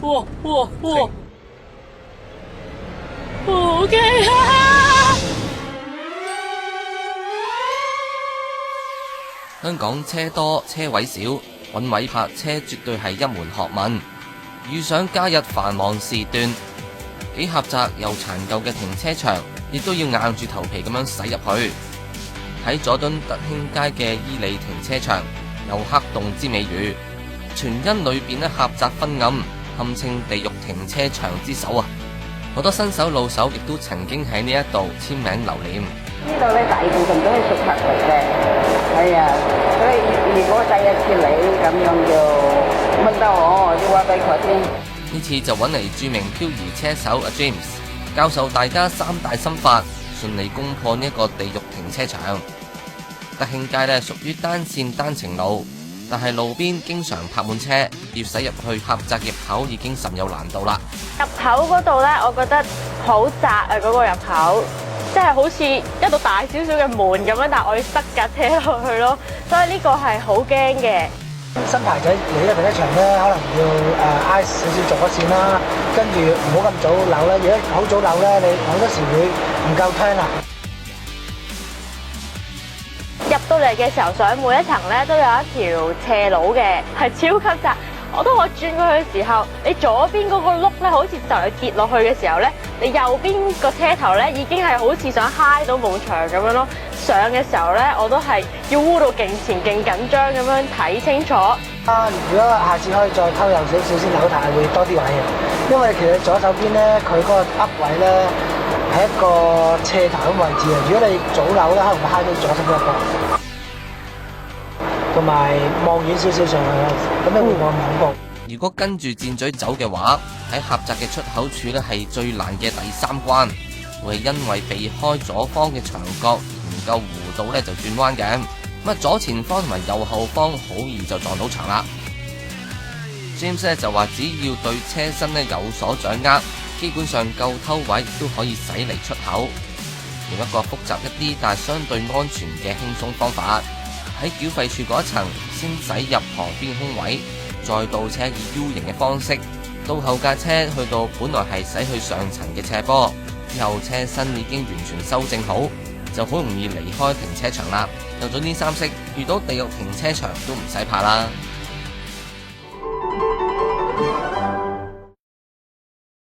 哇哇哇！OK 啊！香港車多車位少，揾位泊車絕對係一門學問。遇上假日繁忙時段，幾狹窄又殘舊嘅停車場，亦都要硬住頭皮咁樣駛入去。喺佐敦德興街嘅伊利停車場有黑洞之美譽，全因裏邊狹窄昏暗，堪稱地獄停車場之首啊！好多新手老手亦都曾經喺呢一度簽名留念。呢度咧大部分都係熟客嚟嘅，係啊，所以如果第一次嚟咁樣就問到我就話俾佢聽。呢次就揾嚟著名漂移車手阿 James 教授大家3大心法，順利攻破呢一個地獄停車場。德興街呢屬於單線單程路，但係路邊經常泊滿車，要駛入去狹窄入口已經甚有難度啦。入口嗰度呢，我覺得好窄啊！嗰個入口即係好似一道大少少嘅門咁樣，但係我要塞架車落去咯，所以呢個係好驚嘅。新牌仔嚟呢個停車場咧，可能要挨少少左線啦，跟住唔好咁早扭啦。如果好早扭咧，你好多時會唔夠 turn 啊。入到嚟嘅時候，上每一層咧都有一條斜路嘅，係超級窄。當我轉過去嘅時候，你左邊嗰個轆咧，好似就嚟跌落去嘅時候咧，你右邊個車頭咧已經係好似想揩到埲牆咁樣咯。上嘅時候咧，我都係要烏到勁前勁緊張咁樣睇清楚。如果下次可以再偷右少少先扭軚，會多啲位嘅。因為其實左手邊咧，佢嗰個up位咧係一個斜頭嘅位置啊。如果你早扭咧，可能會揩到左手邊一個。同埋望遠少少上去，咁你會望恐怖。如果跟住箭嘴走嘅話，喺狹窄嘅出口處呢係最難嘅第3關，會係因為避開左方嘅牆角唔夠弧度呢就轉彎嘅。咁左前方同埋右後方好易就撞到牆啦。James 呢就話只要對車身呢有所掌握，基本上夠偷位都可以駛離出口。用一個複雜一啲但係相對安全嘅輕鬆方法。喺繳費處嗰一層先駛入旁邊空位，再倒車以 U 型嘅方式，到後架車去到本來係駛去上層嘅斜坡，之後車身已經完全修正好，就好容易離開停車場啦。有咗呢3式，遇到地獄停車場都唔使怕啦。